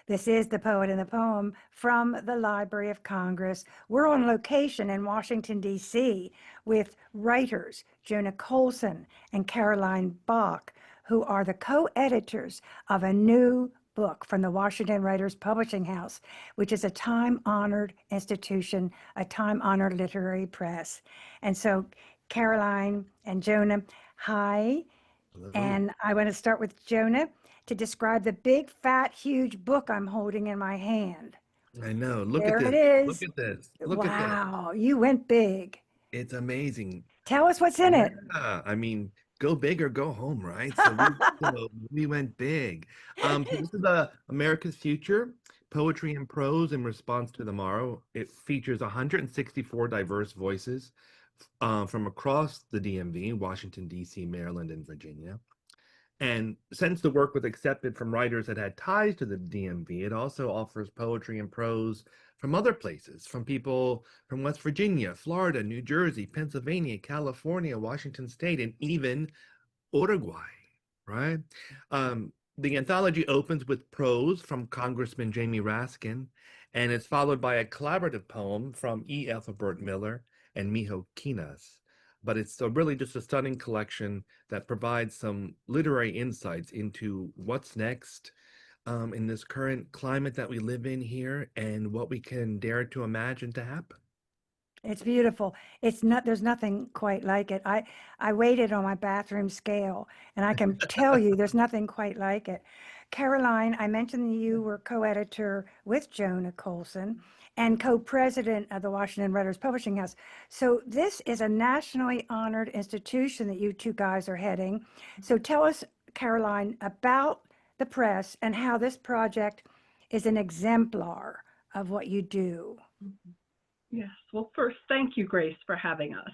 This is The Poet and the Poem from the Library of Congress. We're on location in Washington, D.C. with writers Jona Colson and Caroline Bock, who are the co-editors of a new book from the Washington Writers Publishing House, which is a time-honored institution, a time-honored literary press. And so Caroline and Jona, hi. Hello. And I want to start with Jona to describe the big, fat, huge book I'm holding in my hand. I know. Look There at it this. is. Look at this. Look at this. Wow, you went big. It's amazing. Tell us what's in it. Yeah. I mean, go big or go home, right? So we went big. So this is America's Future, Poetry and Prose in Response to Tomorrow. It features 164 diverse voices from across the DMV, Washington, D.C., Maryland, and Virginia. And since the work was accepted from writers that had ties to the DMV, it also offers poetry and prose from other places, from people from West Virginia, Florida, New Jersey, Pennsylvania, California, Washington State, and even Uruguay, right? The anthology opens with prose from Congressman Jamie Raskin, and it's followed by a collaborative poem from E. Ethelbert Miller and Miho Kinas. But it's really just a stunning collection that provides some literary insights into what's next in this current climate that we live in here and what we can dare to imagine to happen. It's beautiful. There's nothing quite like it. I weighed it on my bathroom scale, and I can tell you there's nothing quite like it. Caroline, I mentioned that you were co-editor with Jona Colson and co-president of the Washington Writers Publishing House. So this is a nationally honored institution that you two guys are heading. So tell us, Caroline, about the press and how this project is an exemplar of what you do. Yes. Well, first, thank you, Grace, for having us.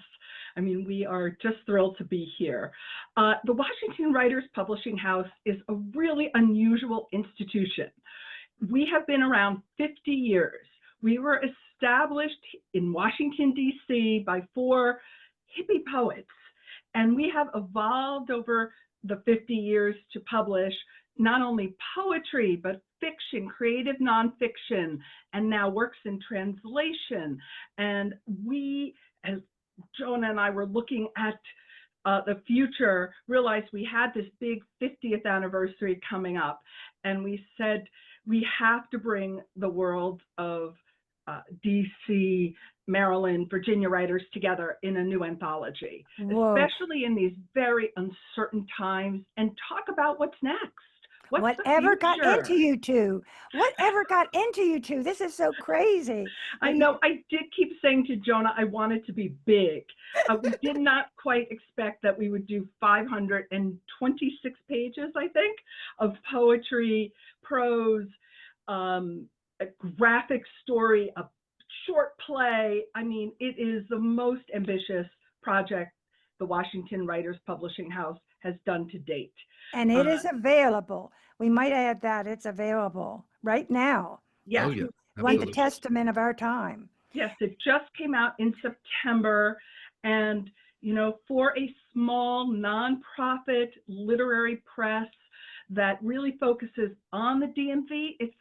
I mean, we are just thrilled to be here. The Washington Writers Publishing House is a really unusual institution. We have been around 50 years. We were established in Washington, D.C. by 4 hippie poets, and we have evolved over the 50 years to publish not only poetry, but fiction, creative nonfiction, and now works in translation. And we, as Jona and I were looking at the future, realized we had this big 50th anniversary coming up. And we said, we have to bring the world of DC, Maryland, Virginia writers together in a new anthology, especially in these very uncertain times, and talk about what's next. Whatever got into you two? Whatever got into you two? This is so crazy. I know. I did keep saying to Jona, I wanted to be big. We did not quite expect that we would do 526 pages, I think, of poetry, prose, a graphic story, a short play. I mean, it is the most ambitious project the Washington Writers Publishing House has done to date. And it is available. We might add that it's available right now. Yes. Oh, yeah. One the testament of our time. Yes, it just came out in September. And, you know, for a small nonprofit literary press that really focuses on the DMV, it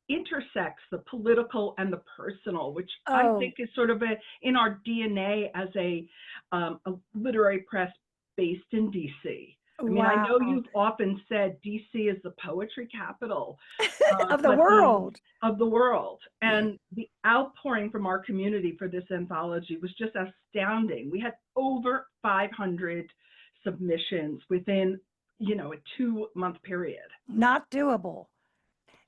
intersects the political and the personal, which I think is sort of in our DNA as a literary press based in DC. I mean, I know you've often said DC is the poetry capital of the world. Of the world. And the outpouring from our community for this anthology was just astounding. We had over 500 submissions within, you know, a 2-month period. Not doable.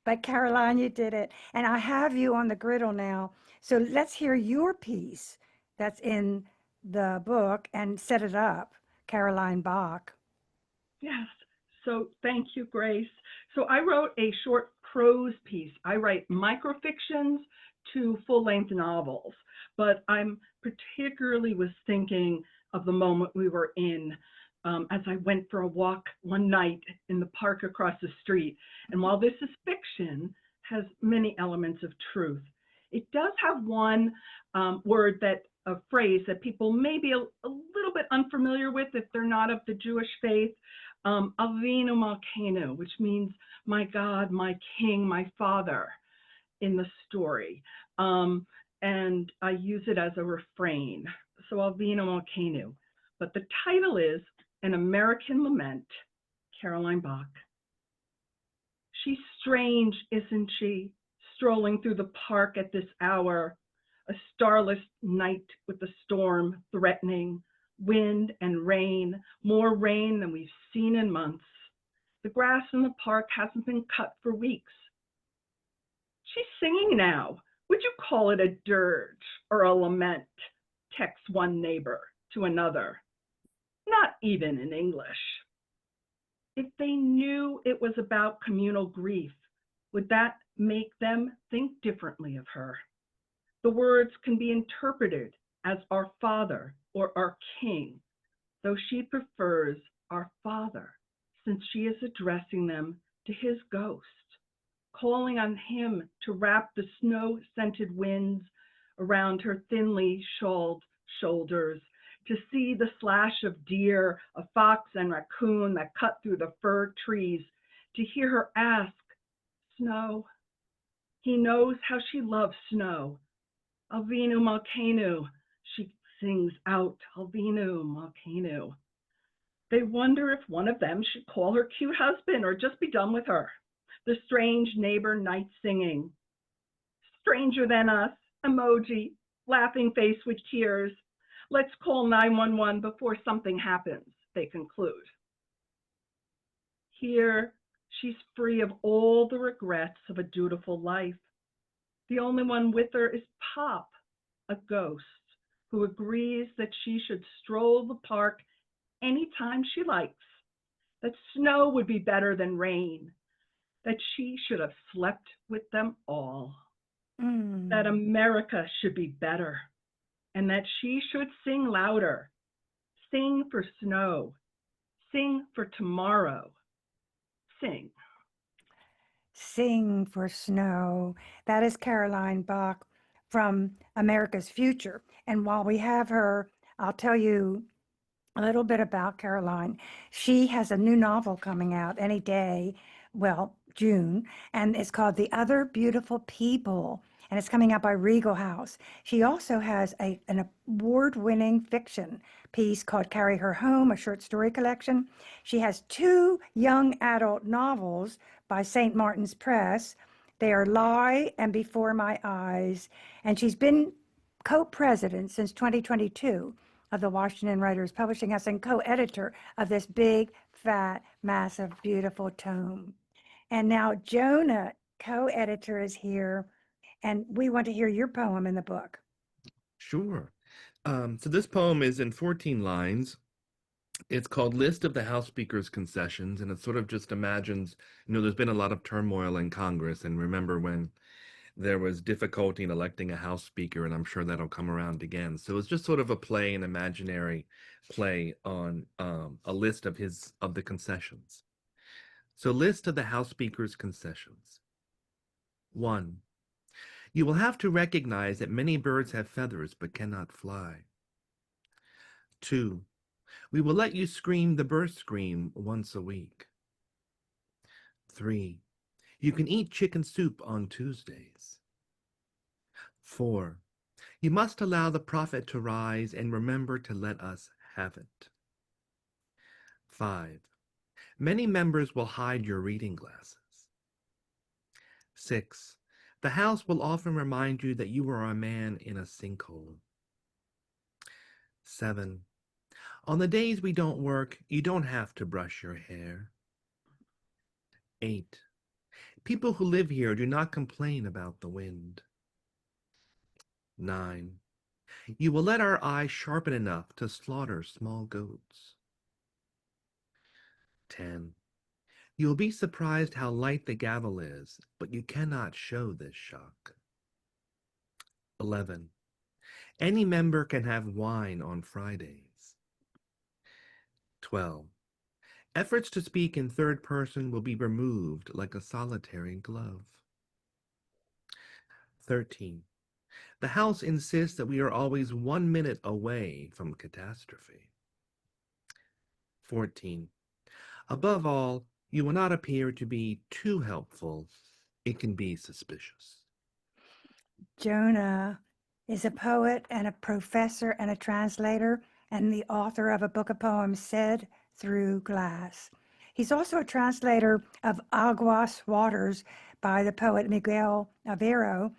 But Caroline, you did it. And I have you on the griddle now. So let's hear your piece that's in the book and set it up, Caroline Bock. Yes. So thank you, Grace. So I wrote a short prose piece. I write microfictions to full-length novels, but I'm particularly was thinking of the moment we were in as I went for a walk one night in the park across the street. And while this is fiction, has many elements of truth. It does have one word a phrase that people may be a little bit unfamiliar with if they're not of the Jewish faith. Avinu Malkeinu, which means my God, my King, my Father in the story. And I use it as a refrain. So Avinu Malkeinu. But the title is An American Lament, Caroline Bock. She's strange, isn't she, strolling through the park at this hour, a starless night with the storm threatening, wind and rain, more rain than we've seen in months. The grass in the park hasn't been cut for weeks. She's singing now. Would you call it a dirge or a lament? Texts one neighbor to another. Not even in English. If they knew it was about communal grief, would that make them think differently of her? The words can be interpreted as our Father or our King, though she prefers our Father, since she is addressing them to his ghost, calling on him to wrap the snow-scented winds around her thinly shawled shoulders, to see the slash of deer, a fox and raccoon that cut through the fir trees, to hear her ask, snow. He knows how she loves snow. Avinu Malkeinu, she sings out, Avinu Malkeinu. They wonder if one of them should call her cute husband or just be done with her. The strange neighbor night singing. Stranger than us, emoji, laughing face with tears. Let's call 911 before something happens, they conclude. Here, she's free of all the regrets of a dutiful life. The only one with her is Pop, a ghost, who agrees that she should stroll the park anytime she likes, that snow would be better than rain, that she should have slept with them all, that America should be better, and that she should sing louder, sing for snow, sing for tomorrow, sing. Sing for Snow. That is Caroline Bock from America's Future. And while we have her, I'll tell you a little bit about Caroline. She has a new novel coming out any day, well, June, and it's called The Other Beautiful People, and it's coming out by Regal House. She also has an award-winning fiction piece called Carry Her Home, a short story collection. She has 2 young adult novels by St. Martin's Press. They are Lie and Before My Eyes, and she's been co-president since 2022 of the Washington Writers Publishing House and co-editor of this big, fat, massive, beautiful tome. And now Jona, co-editor, is here, and we want to hear your poem in the book. Sure. So this poem is in 14 lines. It's called List of the House Speaker's Concessions, and it sort of just imagines, there's been a lot of turmoil in Congress, and remember when there was difficulty in electing a House Speaker, and I'm sure that'll come around again. So it's just sort of a play, an imaginary play on a list of the concessions. So list of the House Speaker's concessions. 1. You will have to recognize that many birds have feathers but cannot fly. 2. We will let you scream the birth scream once a week. 3. You can eat chicken soup on Tuesdays. 4. You must allow the prophet to rise and remember to let us have it. 5. Many members will hide your reading glasses. 6. The House will often remind you that you are a man in a sinkhole. 7. On the days we don't work, you don't have to brush your hair. 8. People who live here do not complain about the wind. 9. You will let our eyes sharpen enough to slaughter small goats. 10. You will be surprised how light the gavel is, but you cannot show this shock. 11. Any member can have wine on Fridays. 12. Efforts to speak in third person will be removed like a solitary glove. 13. The House insists that we are always 1 minute away from catastrophe. 14. Above all, you will not appear to be too helpful. It can be suspicious. Jona is a poet and a professor and a translator and the author of a book of poems, Said Through Glass. He's also a translator of Aguas Waters by the poet Miguel Avero.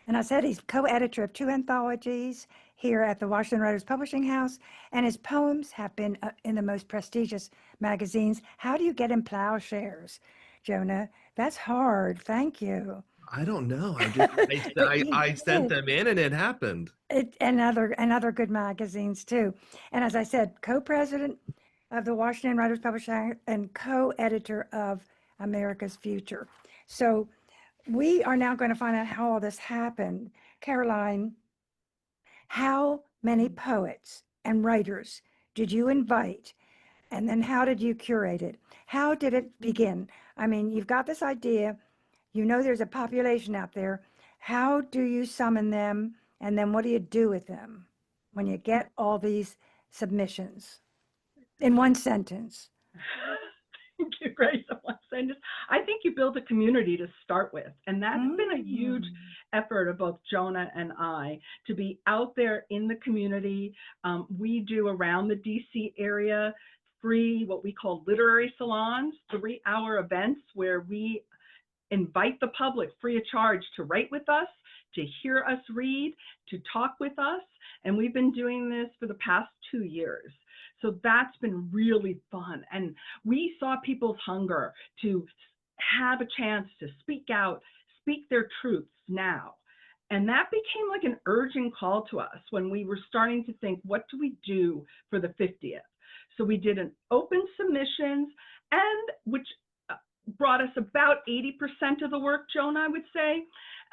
And I said he's co-editor of 2 anthologies here at the Washington Writers Publishing House, and his poems have been in the most prestigious magazines. How do you get in Plowshares, Jona? That's hard. Thank you. I don't know. But you I sent did. them in and it happened. And other good magazines too. And as I said, co-president of the Washington Writers Publishing and co-editor of America's Future. So we are now going to find out how all this happened. Caroline, how many poets and writers did you invite? And then how did you curate it? How did it begin? I mean, you've got this idea, you know there's a population out there. How do you summon them? And then what do you do with them when you get all these submissions in one sentence? Thank you, Grace. I think you build a community to start with, and that's been a huge effort of both Jona and I to be out there in the community. We do around the DC area free, what we call literary salons, 3-hour events where we invite the public free of charge to write with us, to hear us read, to talk with us. And we've been doing this for the past 2 years. So that's been really fun. And we saw people's hunger to have a chance to speak out, speak their truths now. And that became like an urgent call to us when we were starting to think, what do we do for the 50th? So we did an open submissions, and which brought us about 80% of the work, Jona, I would say.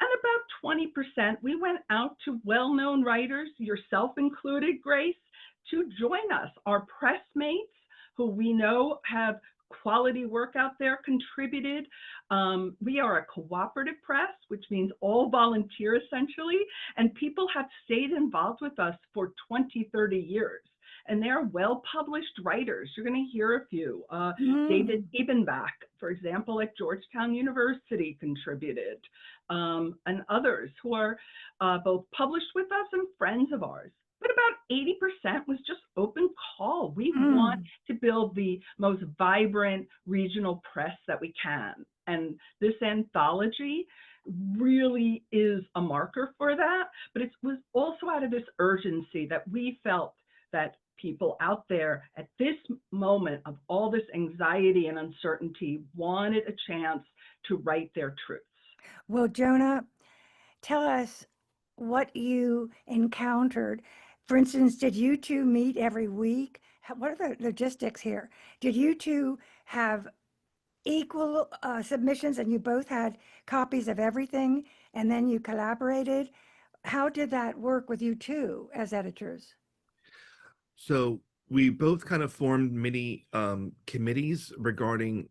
And about 20%, we went out to well-known writers, yourself included, Grace, to join us. Our press mates, who we know have quality work out there, contributed. We are a cooperative press, which means all volunteer essentially, and people have stayed involved with us for 20, 30 years. And they're well-published writers. You're going to hear a few. David Ebenbach, for example, at Georgetown University contributed, and others who are both published with us and friends of ours. But about 80% was just open call. We want to build the most vibrant regional press that we can. And this anthology really is a marker for that. But it was also out of this urgency that we felt that people out there at this moment of all this anxiety and uncertainty wanted a chance to write their truths. Well, Jona, tell us what you encountered. For instance, did you two meet every week? What are the logistics here? Did you two have equal submissions and you both had copies of everything and then you collaborated? How did that work with you two as editors? So we both kind of formed many committees regarding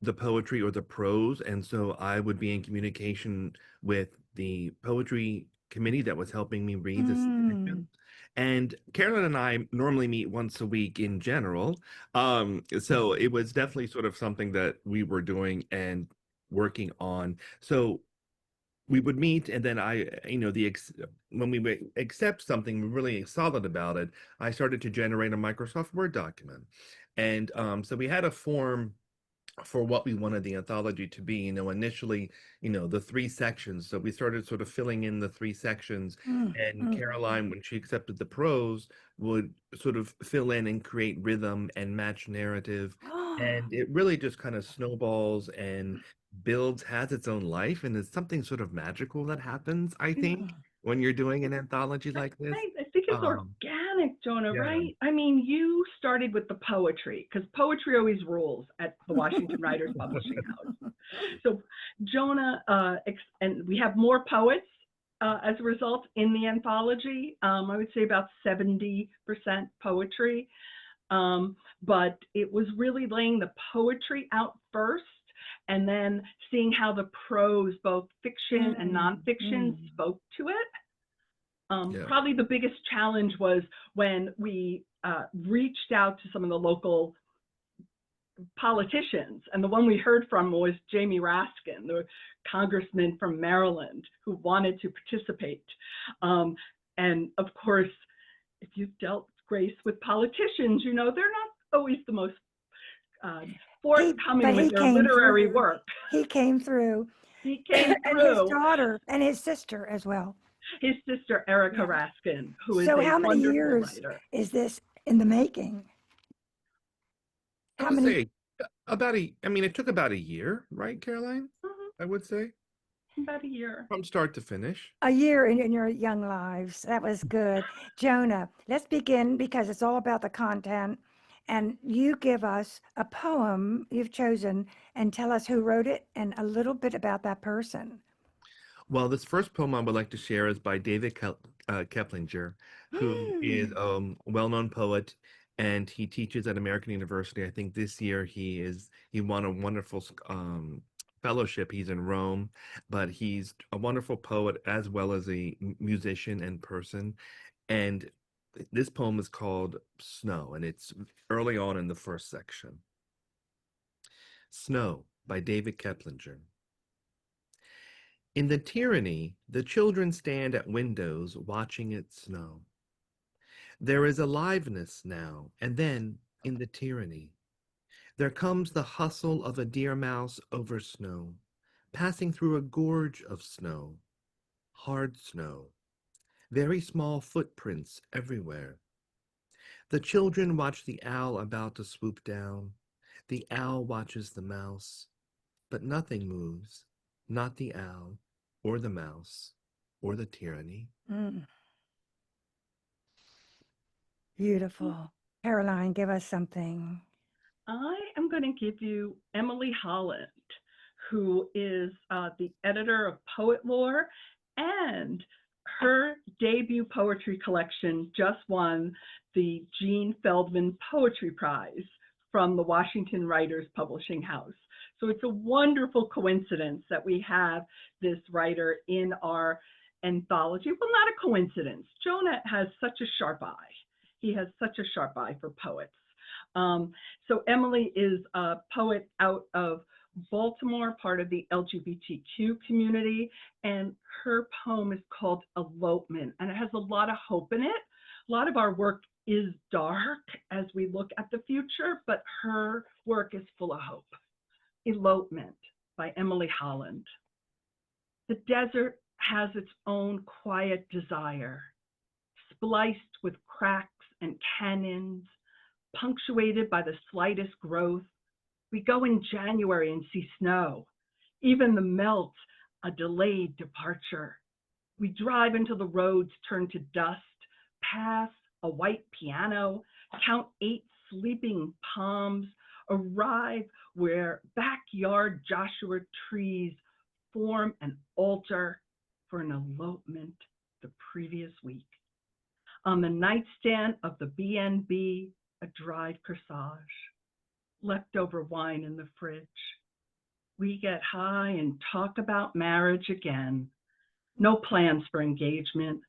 the poetry or the prose. And so I would be in communication with the poetry committee that was helping me read the submission. And Carolyn and I normally meet once a week in general. So it was definitely sort of something that we were doing and working on. So we would meet, and then when we accept something really solid about it, I started to generate a Microsoft Word document. And so we had a form for what we wanted the anthology to be, initially, the 3 sections. So we started sort of filling in the 3 sections, and Caroline, when she accepted the prose, would sort of fill in and create rhythm and match narrative. And it really just kind of snowballs and builds, has its own life, and it's something sort of magical that happens, I think, when you're doing an anthology like this. I think it's organic, Jona, yeah. right? I mean, you started with the poetry, because poetry always rules at the Washington Writers Publishing House. So Jona, and we have more poets as a result in the anthology. I would say about 70% poetry. But it was really laying the poetry out first, and then seeing how the prose, both fiction and nonfiction, spoke to it. Probably the biggest challenge was when we reached out to some of the local politicians. And the one we heard from was Jamie Raskin, the congressman from Maryland who wanted to participate. And of course, if you've dealt, Grace, with politicians, you know, they're not always the most forthcoming with their literary work. He came through. He came And through. his daughter and his sister as well. His sister, Erica Yeah. Raskin, who is So a how many wonderful years writer. is this in the making? I How would many? say I mean, it took about a year, right, Caroline? I would say About a year. from start to finish. A year in your young lives. That was good. Jonah, let's begin because it's all about the content. And you give us a poem you've chosen and tell us who wrote it and a little bit about that person. Well, this first poem I would like to share is by David Keplinger, who is a well-known poet, and he teaches at American University. I think this year he won a wonderful fellowship. He's in Rome, but he's a wonderful poet as well as a musician and person. And this poem is called Snow, and it's early on in the first section. Snow by David Keplinger. In the tyranny, the children stand at windows watching it snow. There is aliveness now, and then in the tyranny, there comes the hustle of a deer mouse over snow, passing through a gorge of snow, hard snow, very small footprints everywhere. The children watch the owl about to swoop down. The owl watches the mouse, but nothing moves, not the owl, or the mouse, or the tyranny. Beautiful. Caroline, give us something. I am going to give you Emily Holland, who is the editor of Poet Lore, and her debut poetry collection just won the Gene Feldman Poetry Prize from the Washington Writers Publishing House. So it's a wonderful coincidence that we have this writer in our anthology. Well, not a coincidence. Jona has such a sharp eye. He has such a sharp eye for poets. So Emily is a poet out of Baltimore, part of the LGBTQ community, and her poem is called Elopement, and it has a lot of hope in it. A lot of our work is dark as we look at the future, but her work is full of hope. Elopement by Emily Holland. The desert has its own quiet desire, spliced with cracks and canyons, punctuated by the slightest growth. We go in January and see snow, even the melt, a delayed departure. We drive until the roads turn to dust, pass a white piano, count 8 sleeping palms, arrive where backyard Joshua trees form an altar for an elopement the previous week. On the nightstand of the B&B, a dried corsage, leftover wine in the fridge. We get high and talk about marriage again. No plans for engagement.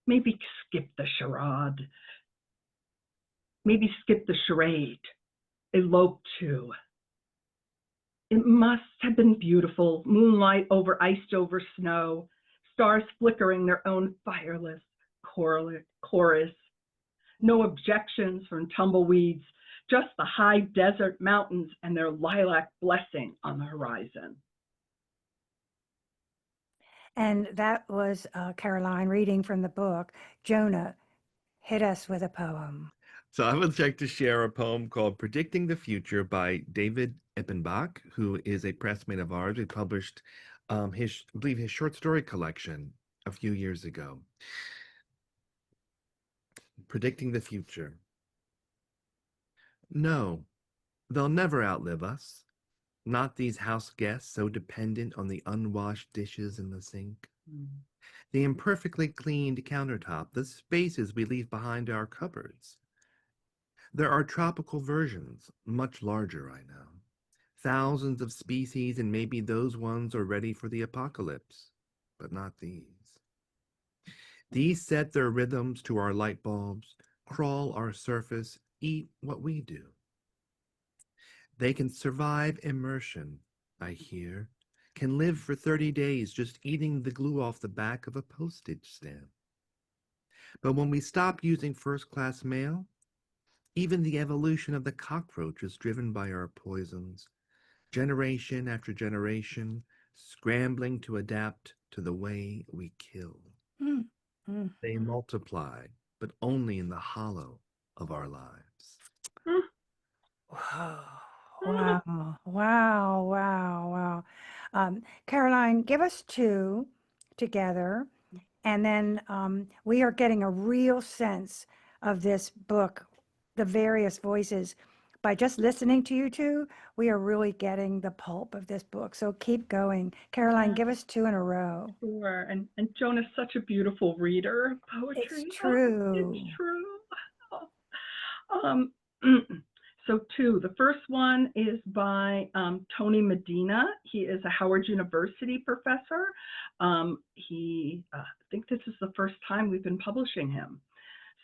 Maybe skip the charade. Maybe skip the charade. Elope to. It must have been beautiful. Moonlight over iced over snow. Stars flickering their own fireless chorus. No objections from tumbleweeds, just the high desert mountains and their lilac blessing on the horizon. And that was Caroline reading from the book. Jonah, hit us with a poem. So I would like to share a poem called Predicting the Future by David Eppenbach, who is a pressmate of ours. He published I believe his short story collection a few years ago. Predicting the Future. No, they'll never outlive us. Not these house guests so dependent on the unwashed dishes in the sink. The imperfectly cleaned countertop, the spaces we leave behind our cupboards. There are tropical versions, much larger, I know. Thousands of species, and maybe those ones are ready for the apocalypse, but not these. These set their rhythms to our light bulbs, crawl our surface, eat what we do. They can survive immersion, I hear, can live for 30 days just eating the glue off the back of a postage stamp. But when we stop using first-class mail, even the evolution of the cockroach is driven by our poisons, generation after generation, scrambling to adapt to the way we kill. Mm, mm. They multiply, but only in the hollow of our lives. Mm, Wow, mm. wow, wow, wow, wow. Caroline, give us two together, and then we are getting a real sense of this book, the various voices. By just listening to you two, we are really getting the pulp of this book. So keep going. Caroline, Yeah, give us two in a row. sure. And Jona's such a beautiful reader of It's poetry. Oh, it's true. true. Oh. Um, so two, the first one is by Tony Medina. He is a Howard University professor. I think this is the first time we've been publishing him.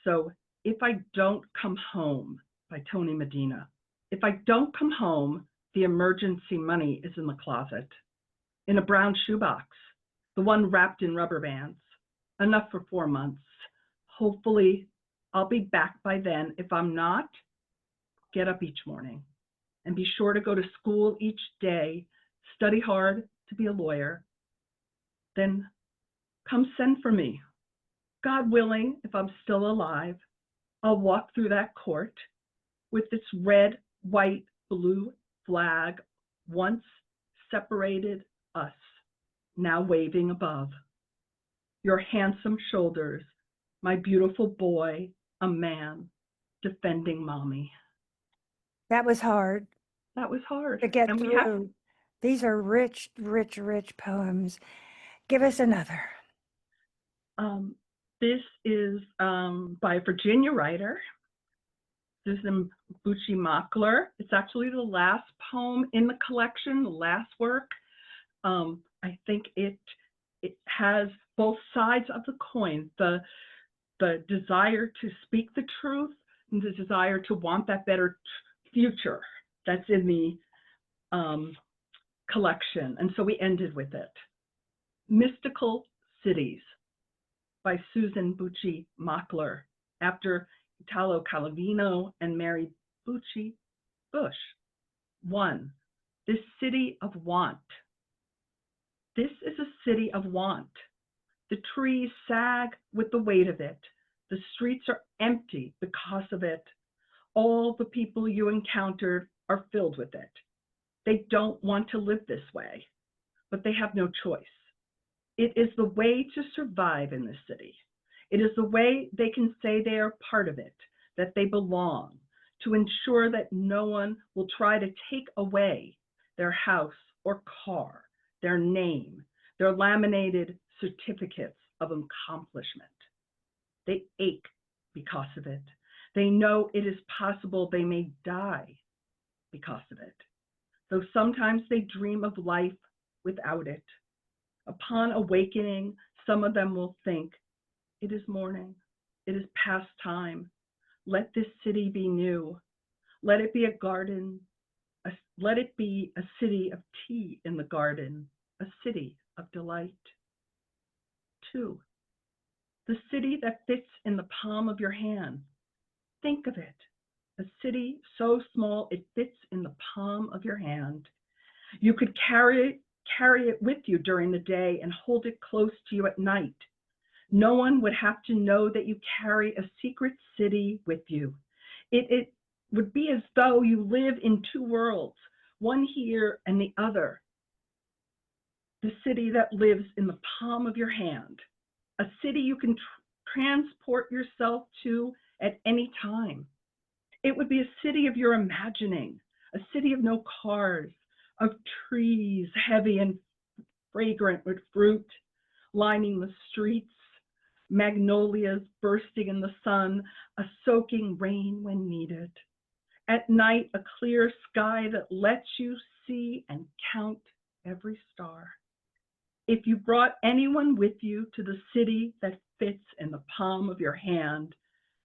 So If I Don't Come Home by Tony Medina. If I don't come home, the emergency money is in the closet, in a brown shoebox, the one wrapped in rubber bands, enough for 4 months. Hopefully, I'll be back by then. If I'm not, get up each morning and be sure to go to school each day, study hard to be a lawyer. Then come send for me. God willing, if I'm still alive, I'll walk through that court with its red, white, blue flag, once separated us, now waving above. Your handsome shoulders, my beautiful boy, a man, defending mommy. That was hard That was hard. to get And we have, through. These are rich, rich, rich poems. Give us another. this is by a Virginia writer, Susan Bucci Mockler. It's actually the last poem in the collection, the last work. I think it has both sides of the coin, the desire to speak the truth and the desire to want that better future that's in the collection. And so we ended with it. Mystical Cities by Susan Bucci Mockler, after Italo Calvino and Mary Bucci Bush. 1. This city of want. This is a city of want. The trees sag with the weight of it. The streets are empty because of it. All the people you encountered are filled with it. They don't want to live this way, but they have no choice. It is the way to survive in this city. It is the way they can say they are part of it, that they belong, to ensure that no one will try to take away their house or car, their name, their laminated certificates of accomplishment. They ache because of it. They know it is possible they may die because of it. Though sometimes they dream of life without it. Upon awakening, some of them will think, it is morning, it is past time. Let this city be new. Let it be a garden. Let it be a city of tea in the garden, a city of delight. 2. The city that fits in the palm of your hand. Think of it, a city so small it fits in the palm of your hand. You could carry it with you during the day and hold it close to you at night. No one would have to know that you carry a secret city with you. It would be as though you live in two worlds, one here and the other. The city that lives in the palm of your hand, a city you can transport yourself to at any time. It would be a city of your imagining, a city of no cars, of trees heavy and fragrant with fruit lining the streets, magnolias bursting in the sun, a soaking rain when needed. At night, a clear sky that lets you see and count every star. If you brought anyone with you to the city that fits in the palm of your hand,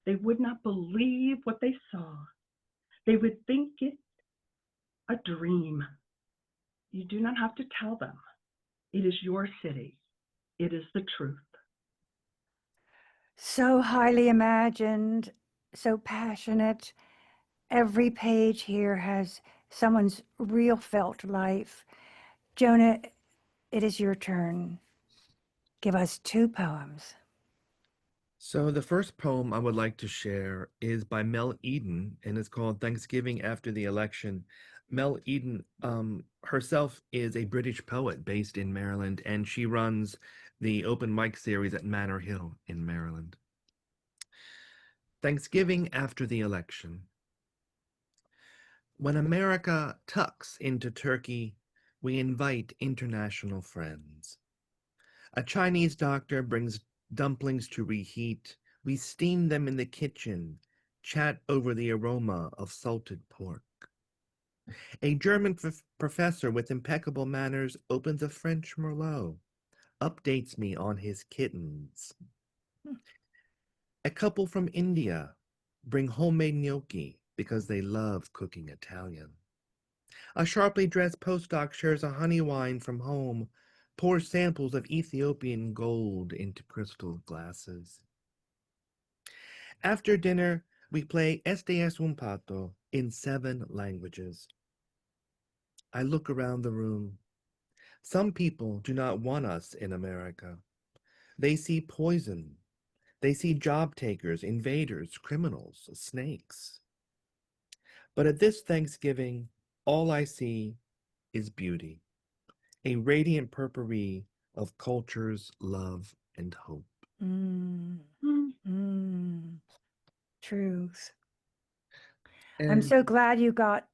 they would not believe what they saw. They would think it a dream. You do not have to tell them. It is your city. It is the truth. So highly imagined, so passionate. Every page here has someone's real felt life. Jona, it is your turn. Give us 2 poems. So the first poem I would like to share is by Mel Eden, and it's called Thanksgiving After the Election. Mel Eden herself is a British poet based in Maryland, and she runs the open mic series at Manor Hill in Maryland. Thanksgiving After the Election. When America tucks into Turkey, we invite international friends. A Chinese doctor brings dumplings to reheat. We steam them in the kitchen, chat over the aroma of salted pork. A German professor with impeccable manners opens a French Merlot, updates me on his kittens. A couple from India bring homemade gnocchi because they love cooking Italian. A sharply dressed postdoc shares a honey wine from home, pours samples of Ethiopian gold into crystal glasses. After dinner, we play Este es un pato in 7 languages. I look around the room. Some people do not want us in America. They see poison. They see job takers, invaders, criminals, snakes. But at this Thanksgiving, all I see is beauty, a radiant potpourri of cultures, love, and hope. Mm, Mm. mm, truth. I'm And so glad you got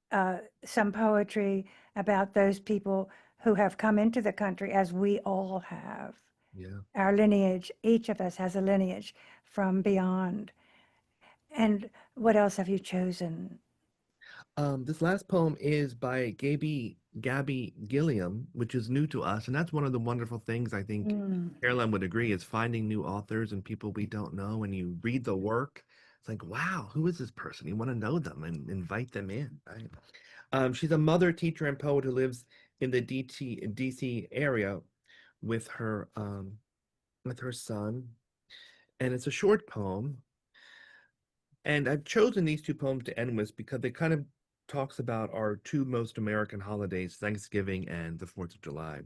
some poetry about those people who have come into the country, as we all have. yeah. Our lineage, each of us has a lineage from beyond. And what else have you chosen? This last poem is by Gabby Gilliam, which is new to us, and that's one of the wonderful things I think Mm. Caroline would agree is finding new authors and people we don't know. And you read the work, it's like, wow, who is this person? You want to know them and invite them in, right? She's a mother, teacher, and poet who lives in the DC area with her son, and it's a short poem. And I've chosen these 2 poems to end with because they kind of talks about our 2 most American holidays, Thanksgiving and the 4th of July.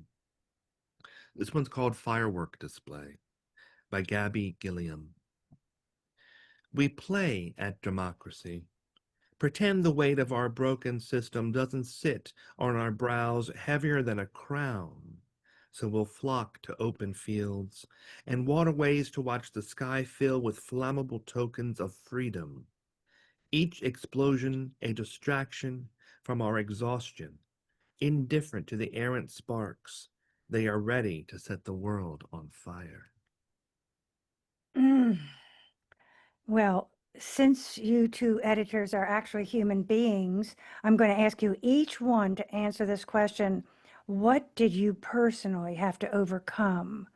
This one's called Firework Display by Gabby Gilliam. We play at democracy. Pretend the weight of our broken system doesn't sit on our brows heavier than a crown. So we'll flock to open fields and waterways to watch the sky fill with flammable tokens of freedom. Each explosion a distraction from our exhaustion, indifferent to the errant sparks. They are ready to set the world on fire. Mm. Well, since you 2 editors are actually human beings, I'm going to ask you each one to answer this question. What did you personally have to overcome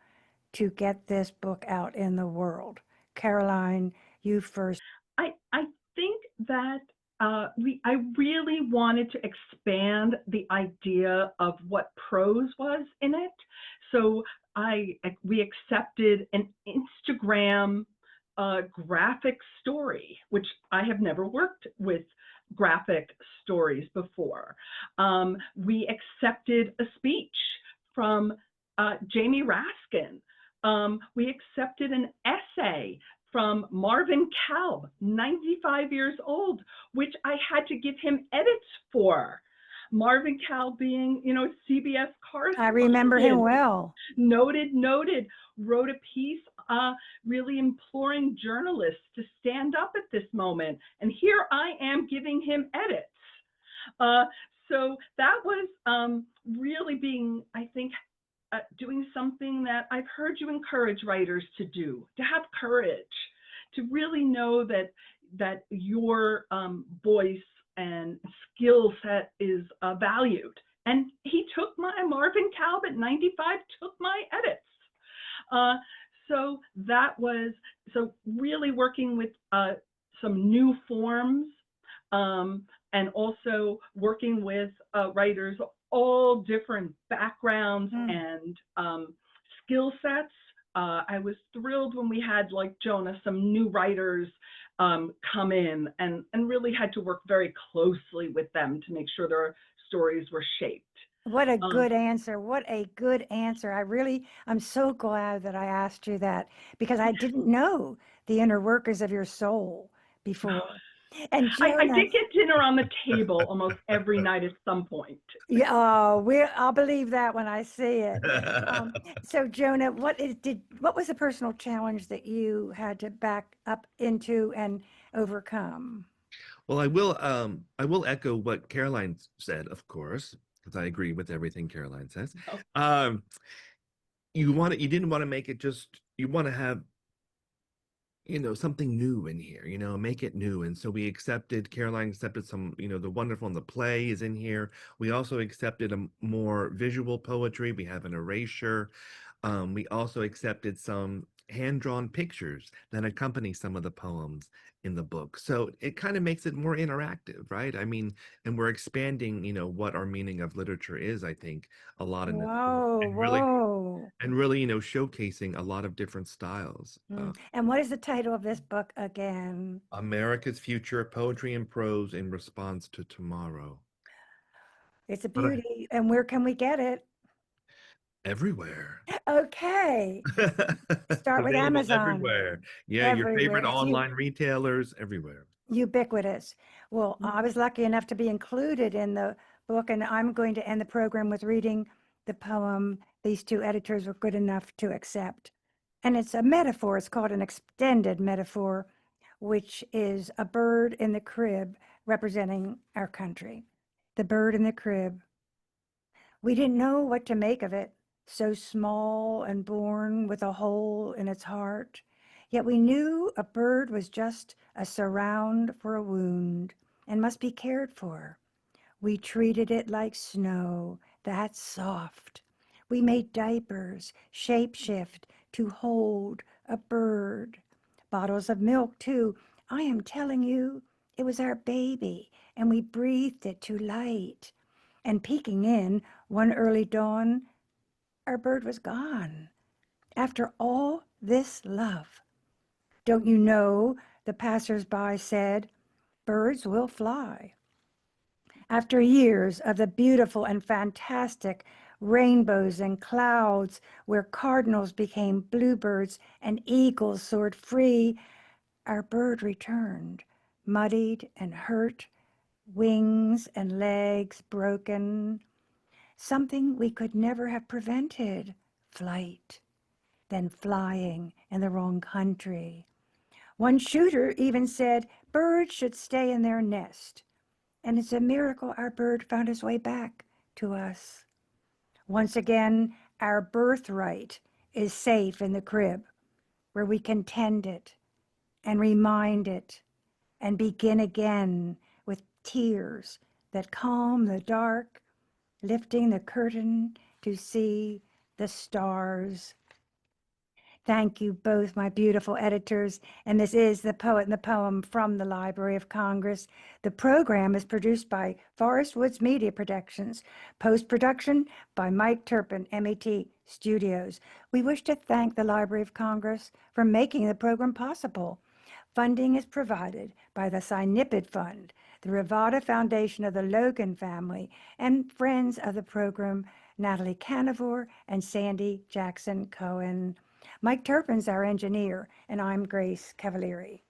to get this book out in the world? Caroline, you first. I think that I really wanted to expand the idea of what prose was in it. So we accepted an Instagram graphic story, which I have never worked with graphic stories before. We accepted a speech from Jamie Raskin. We accepted an essay from Marvin Kalb, 95 years old, which I had to give him edits for. Marvin Kalb being, CBS correspondent. I remember him well. Noted, wrote a piece really imploring journalists to stand up at this moment. And here I am giving him edits. So that was really being, I think, doing something that I've heard you encourage writers to do, to have courage, to really know that your voice and skill set is valued. And he took Marvin Kalb at 95 took my edits. So that was, really working with some new forms and also working with writers, all different backgrounds and skill sets. I was thrilled when we had, like Jona, some new writers come in and really had to work very closely with them to make sure their stories were shaped. What a good answer. What a good answer. I'm so glad that I asked you that because I didn't know the inner workings of your soul before. And I Jona, did get dinner on the table almost every night at some point. yeah, I'll believe that when I see it. So Jona, what was the personal challenge that you had to back up into and overcome? Well, I will echo what Caroline said, of course, because I agree with everything Caroline says. Oh. You didn't want to make it just, you want to have, something new in here, make it new. And so Caroline accepted some, the wonderful and the play is in here. We also accepted a more visual poetry. We have an erasure. We also accepted some hand-drawn pictures that accompany some of the poems in the book. So it kind of makes it more interactive, right? I mean, and we're expanding, what our meaning of literature is, I think, a lot in this book. Whoa, whoa. And really, showcasing a lot of different styles. And what is the title of this book again? America's Future, Poetry and Prose in Response to Tomorrow. It's a beauty. And where can we get it? Everywhere. Okay. Start with Available Amazon. everywhere. Yeah, your favorite Everywhere. online retailers, everywhere. Ubiquitous. Well, I was lucky enough to be included in the book, and I'm going to end the program with reading the poem these two editors were good enough to accept. And it's a metaphor. It's called an extended metaphor, which is a bird in the crib representing our country. The bird in the crib. We didn't know what to make of it, so small and born with a hole in its heart. Yet we knew a bird was just a surround for a wound and must be cared for. We treated it like snow, that's soft. We made diapers, shapeshift to hold a bird. Bottles of milk, too. I am telling you, it was our baby, and we breathed it to light. And peeking in one early dawn, our bird was gone. After all this love. Don't you know, the passers-by said, birds will fly. After years of the beautiful and fantastic rainbows and clouds where cardinals became bluebirds and eagles soared free, our bird returned, muddied and hurt, wings and legs broken. Something we could never have prevented, flight, then flying in the wrong country. One shooter even said birds should stay in their nest. And it's a miracle our bird found his way back to us. Once again, our birthright is safe in the crib, where we can tend it and remind it and begin again with tears that calm the dark, lifting the curtain to see the stars. Thank you both, my beautiful editors. And this is The Poet and the Poem from the Library of Congress. The program is produced by Forest Woods Media Productions. Post-production by Mike Turpin, MET Studios. We wish to thank the Library of Congress for making the program possible. Funding is provided by the Sinipid Fund, the Rivada Foundation of the Logan family, and friends of the program, Natalie Canavore and Sandy Jackson Cohen. Mike Turpin's our engineer, and I'm Grace Cavalieri.